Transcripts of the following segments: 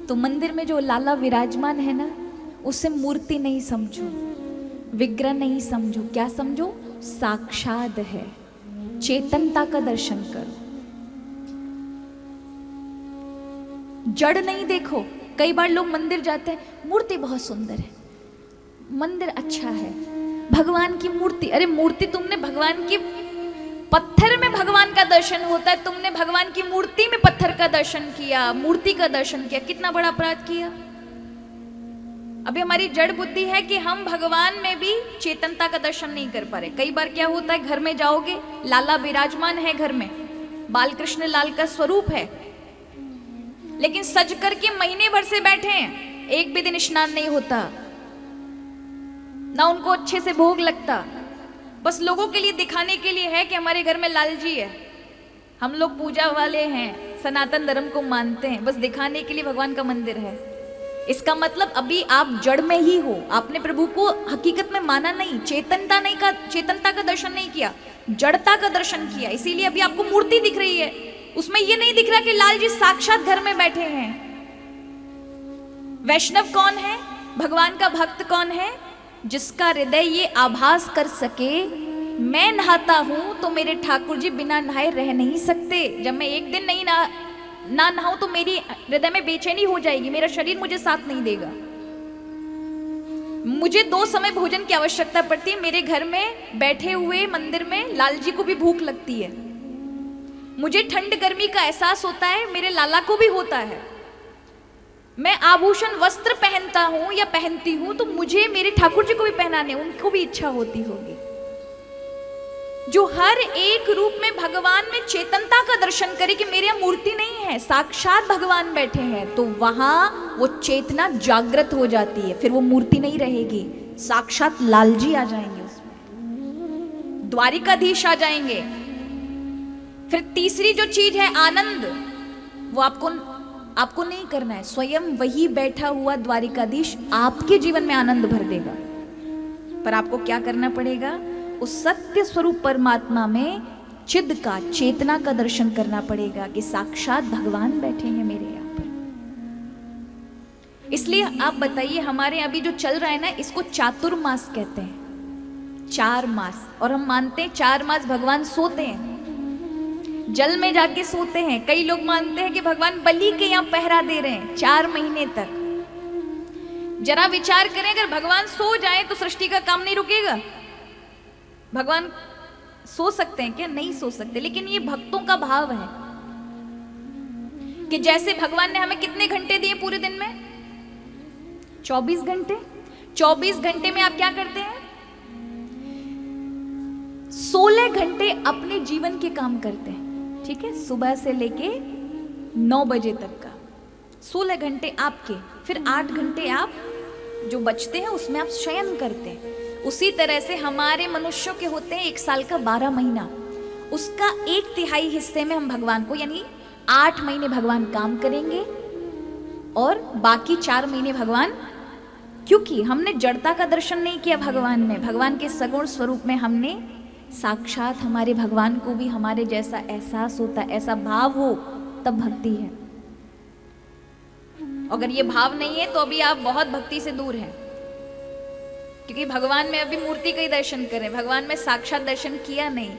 तो मंदिर में जो लाला विराजमान है ना, उसे मूर्ति नहीं समझो, विग्रह नहीं समझो, क्या समझो? साक्षात है। चेतनता का दर्शन करो, जड़ नहीं देखो। कई बार लोग मंदिर जाते हैं, मूर्ति बहुत सुंदर है, मंदिर अच्छा है, भगवान की मूर्ति, अरे मूर्ति तुमने भगवान की पत्थर में भगवान का दर्शन होता है, तुमने भगवान की मूर्ति में पत्थर का दर्शन किया, मूर्ति का दर्शन किया, कितना बड़ा अपराध किया। अभी हमारी जड़ बुद्धि है कि हम भगवान में भी चेतनता का दर्शन नहीं कर पा रहे। कई बार क्या होता है, घर में जाओगे, लाला विराजमान है घर में, बाल कृष्ण लाल का स्वरूप है, लेकिन सज करके महीने भर से बैठे हैं, एक भी दिन स्नान नहीं होता, ना उनको अच्छे से भोग लगता, बस लोगों के लिए दिखाने के लिए है कि हमारे घर में लाल जी है, हम लोग पूजा वाले हैं, सनातन धर्म को मानते हैं, बस दिखाने के लिए भगवान का मंदिर है। इसका मतलब अभी आप जड़ में ही हो, आपने प्रभु को हकीकत में माना नहीं, चेतनता का दर्शन नहीं किया, जड़ता का दर्शन किया, इसीलिए अभी आपको मूर्ति दिख रही है, उसमें ये नहीं दिख रहा कि लाल जी साक्षात घर में बैठे हैं। वैष्णव कौन है? भगवान का भक्त कौन है? जिसका हृदय ये आभास कर सके, मैं नहाता हूं तो मेरे ठाकुर जी बिना नहाए रह नहीं सकते। जब मैं एक दिन नहीं ना नहाऊं तो मेरी हृदय में बेचैनी हो जाएगी, मेरा शरीर मुझे साथ नहीं देगा। मुझे 2 समय भोजन की आवश्यकता पड़ती है, मेरे घर में बैठे हुए मंदिर में लाल जी को भी भूख लगती है, मुझे ठंड गर्मी का एहसास होता है, मेरे लाला को भी होता है। मैं आभूषण वस्त्र पहनता हूं या पहनती हूं तो मुझे मेरे ठाकुर जी को भी पहनाने, उनको भी इच्छा होती होगी। जो हर एक रूप में भगवान में चेतनता का दर्शन करे कि मेरे यहाँ मूर्ति नहीं है, साक्षात भगवान बैठे हैं, तो वहां वो चेतना जागृत हो जाती है, फिर वो मूर्ति नहीं रहेगी, साक्षात लाल जी आ जाएंगे, उसमें द्वारिकाधीश आ जाएंगे। फिर तीसरी जो चीज है आनंद, वो आपको नहीं करना है, स्वयं वही बैठा हुआ द्वारिकाधीश आपके जीवन में आनंद भर देगा। पर आपको क्या करना पड़ेगा? उस सत्य स्वरूप परमात्मा में चिद का, चेतना का दर्शन करना पड़ेगा कि साक्षात भगवान बैठे हैं मेरे यहाँ पर। इसलिए आप बताइए, हमारे अभी जो चल रहा है ना, इसको चातुर्मास कहते हैं, 4 मास, और हम मानते हैं 4 मास भगवान सोते हैं, जल में जाके सोते हैं। कई लोग मानते हैं कि भगवान बलि के यहाँ पहरा दे रहे हैं 4 महीने तक। जरा विचार करें, अगर भगवान सो जाए तो सृष्टि का काम नहीं रुकेगा। भगवान सो सकते हैं क्या? नहीं सो सकते, लेकिन ये भक्तों का भाव है कि जैसे भगवान ने हमें कितने घंटे दिए पूरे दिन में? 24 घंटे। 24 घंटे में आप क्या करते हैं? 16 घंटे अपने जीवन के काम करते हैं, ठीक है, सुबह से लेके 9 बजे तक का 16 घंटे आपके, फिर 8 घंटे आप जो बचते हैं उसमें आप शयन करते हैं। उसी तरह से हमारे मनुष्यों के होते हैं 1 साल का 12 महीना, उसका 1/3 हिस्से में हम भगवान को, यानी 8 महीने भगवान काम करेंगे और बाकी 4 महीने भगवान, क्योंकि हमने जड़ता का दर्शन नहीं किया भगवान में, भगवान के सगुण स्वरूप में हमने साक्षात हमारे भगवान को भी हमारे जैसा एहसास होता, ऐसा भाव हो, तब भक्ति है। अगर ये भाव नहीं है तो अभी आप बहुत भक्ति से दूर हैं, क्योंकि भगवान में अभी मूर्ति का ही दर्शन करें, भगवान में साक्षात दर्शन किया नहीं,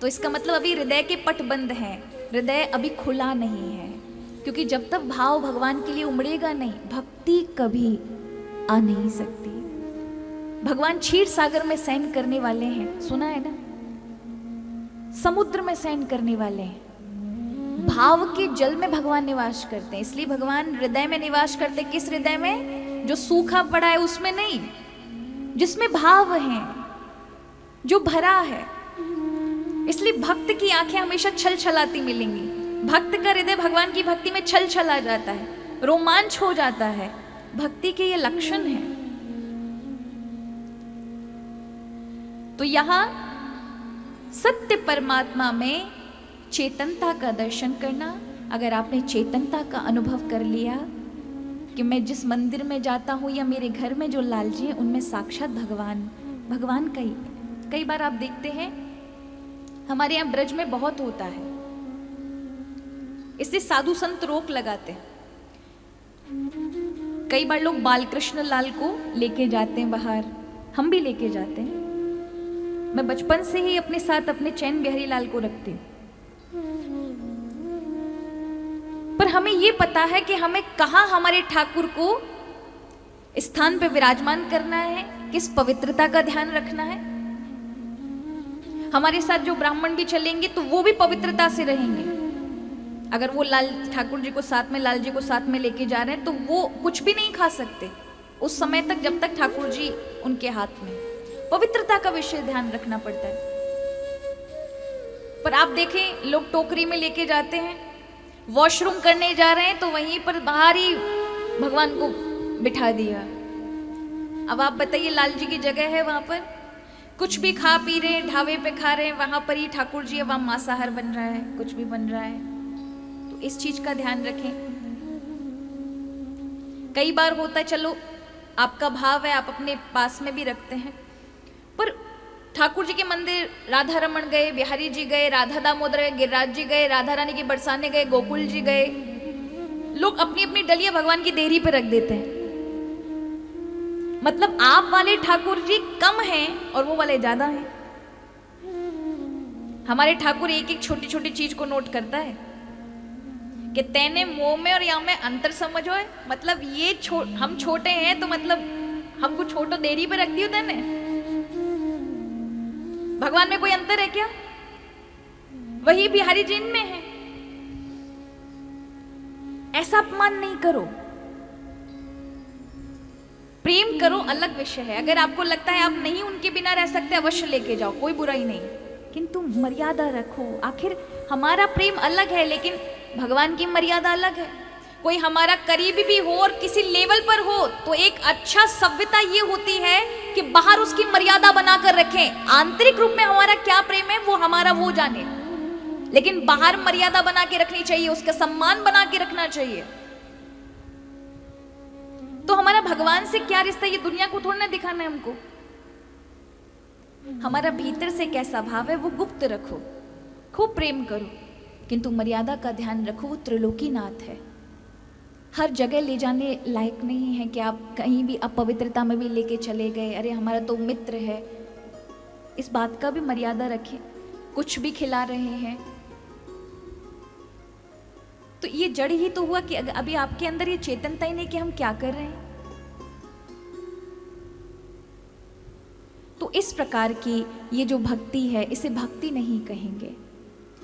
तो इसका मतलब अभी हृदय के पट बंद हैं, हृदय अभी खुला नहीं है। क्योंकि जब तक भाव भगवान के लिए उमड़ेगा नहीं, भक्ति कभी आ नहीं सकती। भगवान क्षीर सागर में शयन करने वाले हैं, सुना है ना, समुद्र में शयन करने वाले हैं, भाव के जल में भगवान निवास करते हैं। इसलिए भगवान हृदय में निवास करते, किस हृदय में? जो सूखा पड़ा है उसमें नहीं, जिसमें भाव है, जो भरा है। इसलिए भक्त की आंखें हमेशा छल छलाती मिलेंगी, भक्त का हृदय भगवान की भक्ति में छल छला जाता है, रोमांच हो जाता है। भक्ति के ये लक्षण है। तो यहां सत्य परमात्मा में चेतनता का दर्शन करना, अगर आपने चेतनता का अनुभव कर लिया कि मैं जिस मंदिर में जाता हूँ या मेरे घर में जो लाल जी हैं उनमें साक्षात भगवान का ही। कई बार आप देखते हैं हमारे यहाँ ब्रज में बहुत होता है, इससे साधु संत रोक लगाते हैं। कई बार लोग बालकृष्ण लाल को लेके जाते हैं बाहर, हम भी लेके जाते हैं। मैं बचपन से ही अपने साथ अपने चैन बिहारी लाल को रखती हूँ, पर हमें ये पता है कि हमें कहाँ हमारे ठाकुर को स्थान पे विराजमान करना है, किस पवित्रता का ध्यान रखना है। हमारे साथ जो ब्राह्मण भी चलेंगे तो वो भी पवित्रता से रहेंगे। अगर वो लाल ठाकुर जी को साथ में, लाल जी को साथ में लेके जा रहे हैं तो वो कुछ भी नहीं खा सकते उस समय तक, जब तक ठाकुर जी उनके हाथ में। पवित्रता का विषय ध्यान रखना पड़ता है। पर आप देखें, लोग टोकरी में लेके जाते हैं, वॉशरूम करने जा रहे हैं तो वहीं पर बाहर ही भगवान को बिठा दिया। अब आप बताइए, लाल जी की जगह है वहां पर, कुछ भी खा पी रहे हैं, ढाबे पे खा रहे हैं, वहां पर ही ठाकुर जी, वहां मांसाहार बन रहा है, कुछ भी बन रहा है। तो इस चीज का ध्यान रखें। कई बार होता है, चलो आपका भाव है, आप अपने पास में भी रखते हैं, पर ठाकुर जी के मंदिर राधा रमन गए, बिहारी जी गए, राधा दामोदर गए, गिरिराज जी गए, राधा रानी की बरसाने गए, गोकुल जी गए, लोग अपनी अपनी डलिया भगवान की देहरी पे रख देते हैं। मतलब आप वाले ठाकुर जी कम हैं और वो वाले ज्यादा हैं। हमारे ठाकुर एक एक छोटी छोटी चीज को नोट करता है कि तैने मुंह में और यहाँ में अंतर समझो है। मतलब ये हम छोटे हैं तो मतलब हमको छोटो देरी पे रख दियो तैने। भगवान में कोई अंतर है क्या? वही बिहारी जी में है। ऐसा अपमान नहीं करो, प्रेम करो, अलग विषय है। अगर आपको लगता है आप नहीं उनके बिना रह सकते, अवश्य लेके जाओ, कोई बुराई नहीं, किंतु मर्यादा रखो। आखिर हमारा प्रेम अलग है, लेकिन भगवान की मर्यादा अलग है। कोई हमारा करीबी भी हो और किसी लेवल पर हो तो एक अच्छा सभ्यता ये होती है कि बाहर उसकी मर्यादा बनाकर रखें। आंतरिक रूप में हमारा क्या प्रेम है वो हमारा वो जाने, लेकिन बाहर मर्यादा बना के रखनी चाहिए, उसका सम्मान बना के रखना चाहिए। तो हमारा भगवान से क्या रिश्ता, ये दुनिया को थोड़ा ना दिखाना है हमको। हमारा भीतर से कैसा भाव है वो गुप्त रखो, खूब प्रेम करो, किंतु मर्यादा का ध्यान रखो। वो त्रिलोकीनाथ है, हर जगह ले जाने लायक नहीं है कि आप कहीं भी अपवित्रता में भी लेके चले गए। अरे हमारा तो मित्र है, इस बात का भी मर्यादा रखें। कुछ भी खिला रहे हैं तो ये जड़ ही तो हुआ कि अभी आपके अंदर ये चेतनता ही नहीं कि हम क्या कर रहे हैं। तो इस प्रकार की ये जो भक्ति है, इसे भक्ति नहीं कहेंगे,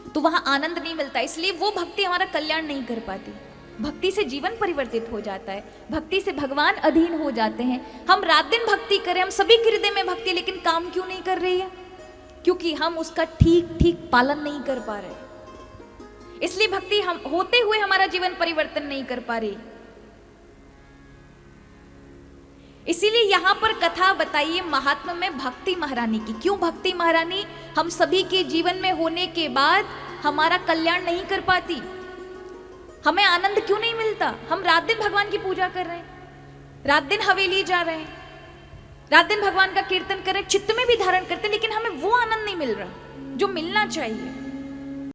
तो वहां आनंद नहीं मिलता। इसलिए वो भक्ति हमारा कल्याण नहीं कर पाती। भक्ति से जीवन परिवर्तित हो जाता है, भक्ति से भगवान अधीन हो जाते हैं। हम रात दिन भक्ति करें, हम सभी के हृदय में भक्ति, लेकिन काम क्यों नहीं कर रही है? क्योंकि हम उसका ठीक ठीक पालन नहीं कर पा रहे। इसलिए भक्ति हम होते हुए हमारा जीवन परिवर्तन नहीं कर पा रही। इसीलिए यहां पर कथा बताइए महात्मा में भक्ति महारानी की। क्यों भक्ति महारानी हम सभी के जीवन में होने के बाद हमारा कल्याण नहीं कर पाती? हमें आनंद क्यों नहीं मिलता? हम रात दिन भगवान की पूजा कर रहे हैं, रात दिन हवेली जा रहे हैं, रात दिन भगवान का कीर्तन कर रहे हैं, चित्त में भी धारण करते हैं, लेकिन हमें वो आनंद नहीं मिल रहा जो मिलना चाहिए।